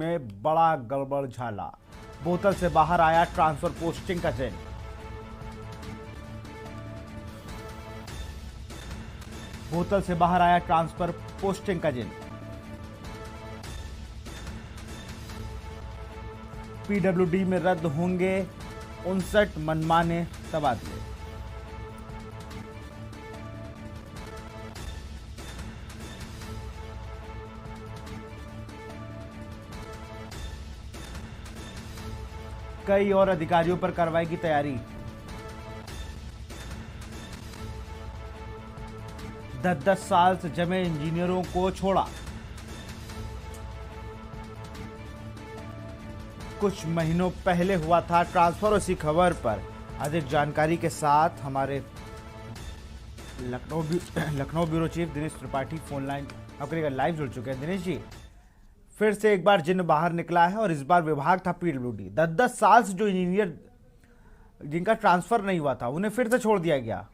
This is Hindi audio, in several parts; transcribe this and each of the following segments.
में बड़ा गड़बड़ झाला। बोतल से बाहर आया ट्रांसफर पोस्टिंग का जिन। बोतल से बाहर आया ट्रांसफर पोस्टिंग का जिन। पीडब्ल्यूडी में रद्द होंगे 59 मनमाने तबादले। कई और अधिकारियों पर कार्रवाई की तैयारी। 10-10 साल से जमे इंजीनियरों को छोड़ा। कुछ महीनों पहले हुआ था ट्रांसफर। उसी खबर पर अधिक जानकारी के साथ हमारे Lucknow bureau chief Dinesh Tripathi phone line आपके लाइव जुड़ चुके हैं। दिनेश जी, फिर से एक बार जिन बाहर निकला है और इस बार विभाग था पीडब्ल्यूडी। 10-10 साल से जो इंजीनियर जिनका ट्रांसफर नहीं हुआ था उन्हें फिर से छोड़ दिया गया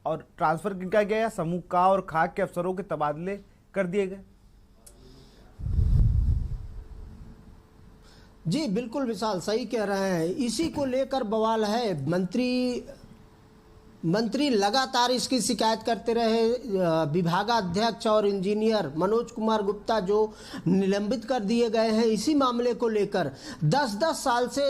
और ट्रांसफर किनका गया? समूह का और खाक के अफसरों के तबादले कर दिए गए। जी बिल्कुल विशाल, सही कह रहे हैं। इसी को लेकर बवाल है। मंत्री लगातार इसकी शिकायत करते रहे। विभागाध्यक्ष और इंजीनियर मनोज कुमार गुप्ता जो निलंबित कर दिए गए हैं इसी मामले को लेकर 10-10 साल से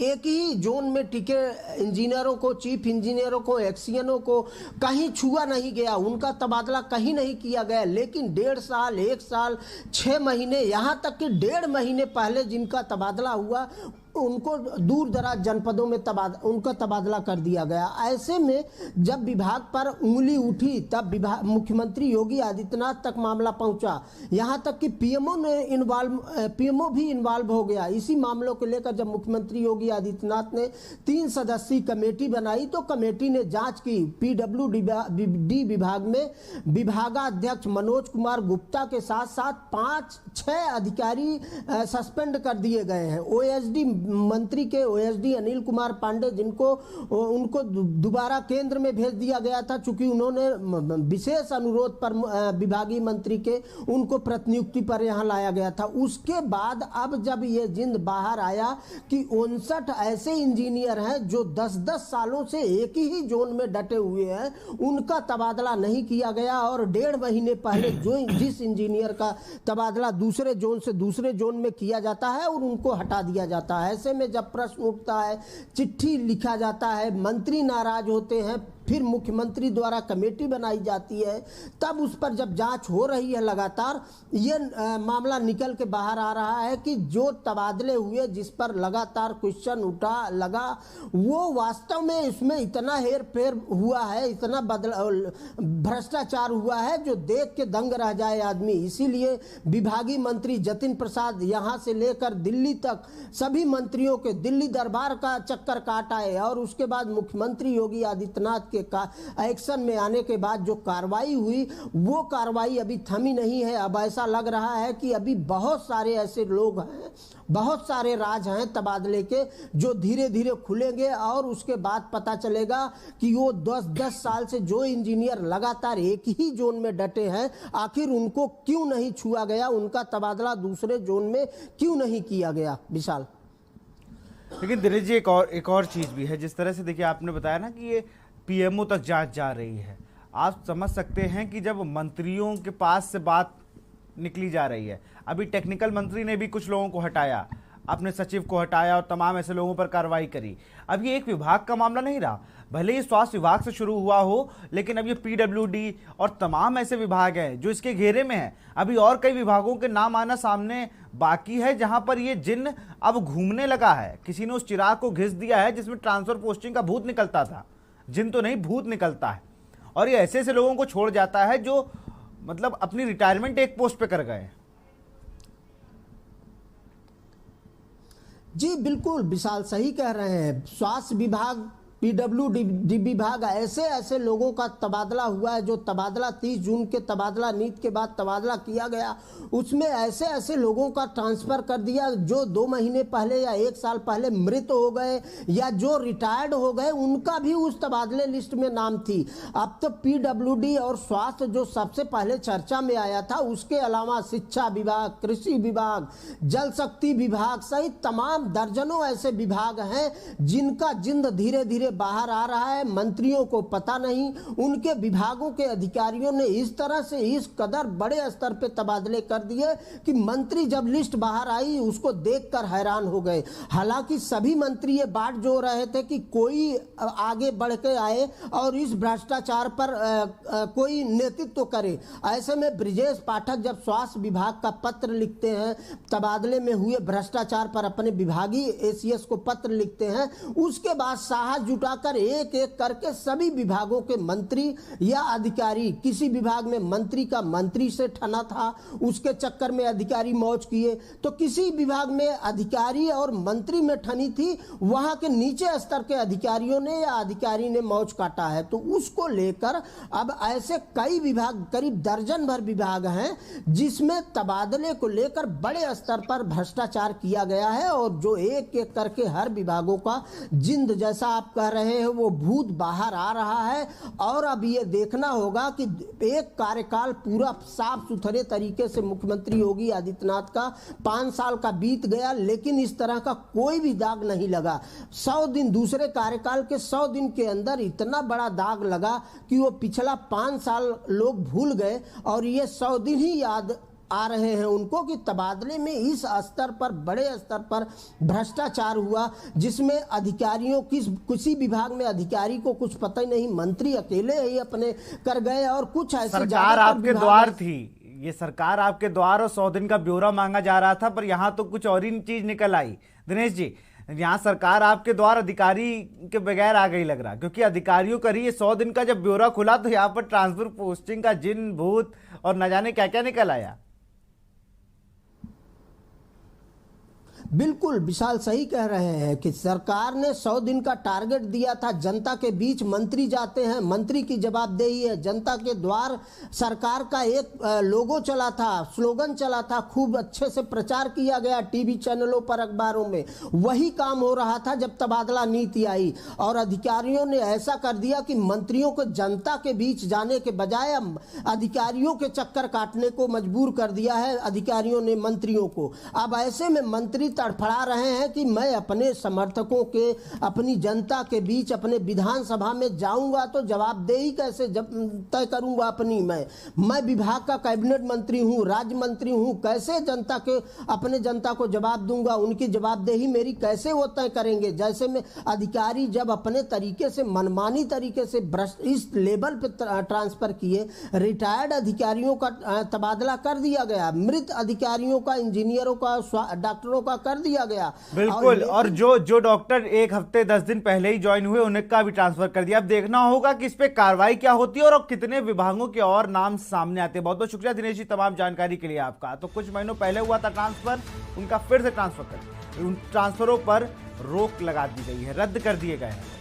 एक ही जोन में टिके इंजीनियरों को, चीफ इंजीनियरों को, एक्सियनों को कहीं छुआ नहीं गया, उनका तबादला कहीं नहीं किया गया। लेकिन 1.5 साल, 1 साल, 6 महीने, यहाँ तक कि 1.5 महीने पहले जिनका तबादला हुआ उनको दूर दराज जनपदों में उनका तबादला कर दिया गया। ऐसे में जब विभाग पर उंगली उठी तब मुख्यमंत्री योगी आदित्यनाथ तक मामला पहुंचा। यहां तक कि पीएमओ भी इन्वॉल्व हो गया इसी मामलों को लेकर। जब मुख्यमंत्री योगी आदित्यनाथ ने 3 सदस्यीय कमेटी बनाई तो कमेटी ने जांच की। पीडब्ल्यूडी विभाग में विभागाध्यक्ष मनोज कुमार गुप्ता के साथ साथ 5-6 अधिकारी सस्पेंड कर दिए गए हैं। ओएसडी मंत्री के ओएसडी अनिल कुमार पांडे उनको दोबारा केंद्र में भेज दिया गया था, चूंकि उन्होंने विशेष अनुरोध पर विभागीय मंत्री के उनको प्रतिनियुक्ति पर यहां लाया गया था। उसके बाद अब जब ये जिंद बाहर आया कि 59 ऐसे इंजीनियर हैं जो 10-10 सालों से एक ही जोन में डटे हुए हैं, उनका तबादला नहीं किया गया और 1.5 महीने पहले जिस इंजीनियर का तबादला दूसरे जोन से दूसरे जोन में किया जाता है और उनको हटा दिया जाता है। ऐसे में जब प्रश्न उठता है, चिट्ठी लिखा जाता है, मंत्री नाराज होते हैं, फिर मुख्यमंत्री द्वारा कमेटी बनाई जाती है, तब उस पर जब जांच हो रही है लगातार ये मामला निकल के बाहर आ रहा है कि जो तबादले हुए, जिस पर लगातार क्वेश्चन लगा, वो वास्तव में इसमें इतना हेर फेर हुआ है, इतना भ्रष्टाचार हुआ है जो देख के दंग रह जाए आदमी। इसीलिए विभागीय मंत्री जतिन प्रसाद यहां से लेकर दिल्ली तक सभी मंत्रियों के दिल्ली दरबार का चक्कर काट आए और उसके बाद मुख्यमंत्री योगी आदित्यनाथ के एक्शन में आने के बाद जो कार्रवाई हुई वो कार्रवाई अभी थमी नहीं है। अब ऐसा लग रहा है कि अभी बहुत सारे ऐसे लोग हैं, बहुत सारे राज हैं तबादले के जो धीरे धीरे खुलेंगे और उसके बाद पता चलेगा कि वो 10-10 साल से जो इंजीनियर लगातार एक ही जोन में डटे हैं आखिर उनको क्यों नहीं छुआ गया, उनका तबादला दूसरे जोन में क्यों नहीं किया गया। विशाल, लेकिन दिनेश जी एक और चीज भी है। जिस तरह से देखिए आपने बताया ना कि ये पीएमओ तक जांच जा रही है, आप समझ सकते हैं कि जब मंत्रियों के पास से बात निकली जा रही है, अभी टेक्निकल मंत्री ने भी कुछ लोगों को हटाया, अपने सचिव को हटाया और तमाम ऐसे लोगों पर कार्रवाई करी। अब ये एक विभाग का मामला नहीं रहा, भले ही स्वास्थ्य विभाग से शुरू हुआ हो, लेकिन अब ये पीडब्ल्यूडी और तमाम ऐसे विभाग हैं जो इसके घेरे में हैं। अभी और कई विभागों के नाम आना सामने बाकी है जहां पर ये जिन अब घूमने लगा है। किसी ने उस चिराग को घिस दिया है जिसमें ट्रांसफर पोस्टिंग का भूत निकलता था, जिन तो नहीं भूत निकलता है। और ये ऐसे ऐसे लोगों को छोड़ जाता है जो मतलब अपनी रिटायरमेंट एक पोस्ट पे कर गए। जी बिल्कुल विशाल, सही कह रहे हैं। स्वास्थ्य विभाग पीडब्ल्यूडी विभाग, ऐसे ऐसे लोगों का तबादला हुआ है जो तबादला 30 जून के तबादला नीति के बाद तबादला किया गया, उसमें ऐसे ऐसे लोगों का ट्रांसफर कर दिया जो 2 महीने पहले या 1 साल पहले मृत हो गए या जो रिटायर्ड हो गए, उनका भी उस तबादले लिस्ट में नाम थी। अब तो पीडब्ल्यूडी और स्वास्थ्य जो सबसे पहले चर्चा में आया था, उसके अलावा शिक्षा विभाग, कृषि विभाग, जल शक्ति विभाग सहित तमाम दर्जनों ऐसे विभाग हैं जिनका जिंद धीरे धीरे बाहर आ रहा है। मंत्रियों को पता नहीं, उनके विभागों के अधिकारियों ने इस तरह से इस कदर बड़े स्तर पे तबादले कर दिए कि मंत्री जब लिस्ट बाहर आई उसको देखकर हैरान हो गए। हालांकि सभी मंत्री ये बात जो रहे थे कि कोई आगे बढ़ के आए और इस भ्रष्टाचार पर कोई नेतृत्व करे। ऐसे में ब्रिजेश पाठक जब स्वास्थ्य विभाग का पत्र लिखते हैं, तबादले में हुए भ्रष्टाचार पर अपने विभागीय एसीएस को पत्र लिखते हैं, उसके बाद साहस जुटाकर एक एक करके सभी विभागों के मंत्री या अधिकारी, किसी विभाग में मंत्री का मंत्री से ठना था, उसके चक्कर में अधिकारी मौज किए, तो किसी विभाग में अधिकारी और मंत्री में ठनी थी, वहां के नीचे स्तर के अधिकारियों ने या अधिकारी ने मौज काटा है। तो उसको लेकर अब ऐसे कई विभाग, करीब दर्जन भर विभाग हैं जिसमें तबादले को लेकर बड़े स्तर पर भ्रष्टाचार किया गया है और जो एक एक करके हर विभागों का जिंद, जैसा आप कह रहे हैं, वो भूत बाहर आ रहा है। और अब ये देखना होगा कि एक कार्यकाल पूरा साफ सुथरे तरीके से मुख्यमंत्री योगी आदित्यनाथ का 5 साल का बीत गया, लेकिन इस तरह का कोई भी दाग नहीं लगा। 100 दिन, दूसरे कार्यकाल के 100 दिन के अंदर इतना बड़ा दाग लगा कि वो पिछला 5 साल लोग भूल गए और ये 100 दिन ही याद आ रहे हैं उनको कि तबादले में इस स्तर पर, बड़े स्तर पर भ्रष्टाचार हुआ, जिसमें अधिकारियों किसी विभाग में अधिकारी को कुछ पता ही नहीं, मंत्री अकेले ही अपने कर गए और कुछ ऐसे सरकार आपके द्वार थी, ये सरकार आपके द्वार और 100 दिन का ब्यौरा मांगा जा रहा था, पर यहाँ तो कुछ और ही चीज निकल आई। दिनेश जी, यहाँ सरकार आपके द्वार अधिकारी के बगैर आ गई लग रहा, क्योंकि अधिकारियों का ही ये 100 दिन का जब ब्यौरा खुला तो यहाँ पर ट्रांसफर पोस्टिंग का जिन भूत और न जाने क्या क्या निकल आया। बिल्कुल विशाल सही कह रहे हैं कि सरकार ने 100 दिन का टारगेट दिया था। जनता के बीच मंत्री जाते हैं, मंत्री की जवाबदेही है, जनता के द्वार सरकार का एक लोगो चला था, स्लोगन चला था, खूब अच्छे से प्रचार किया गया टीवी चैनलों पर, अखबारों में। वही काम हो रहा था जब तबादला नीति आई और अधिकारियों ने ऐसा कर दिया कि मंत्रियों को जनता के बीच जाने के बजाय अधिकारियों के चक्कर काटने को मजबूर कर दिया है अधिकारियों ने मंत्रियों को। अब ऐसे में मंत्री तड़फड़ा रहे हैं कि मैं अपने समर्थकों के, अपनी जनता के बीच, अपने विधानसभा में जाऊंगा तो जवाबदेही कैसे तय करूंगा अपनी। मैं विभाग का कैबिनेट मंत्री हूं, राज्य मंत्री हूं, कैसे जनता के, अपने जनता को जवाब दूंगा, उनकी जवाबदेही मेरी कैसे वो तय करेंगे। जैसे में अधिकारी जब अपने तरीके से, मनमानी तरीके से इस लेवल पे ट्रांसफर किए, रिटायर्ड अधिकारियों का तबादला कर दिया गया, मृत अधिकारियों का, इंजीनियरों का, डॉक्टरों का कर दिया गया। बिल्कुल, और जो डॉक्टर 1 हफ्ते 10 दिन पहले ही ज्वाइन हुए उनका भी ट्रांसफर कर दिया। अब देखना होगा कि इस पे कार्रवाई क्या होती है और कितने विभागों के और नाम सामने आते हैं। बहुत बहुत शुक्रिया दिनेश जी तमाम जानकारी के लिए आपका। तो कुछ महीनों पहले हुआ था ट्रांसफर, उनका फिर से ट्रांसफर कर, उन ट्रांसफरों पर रोक लगा दी गई है, रद्द कर दिए गए हैं।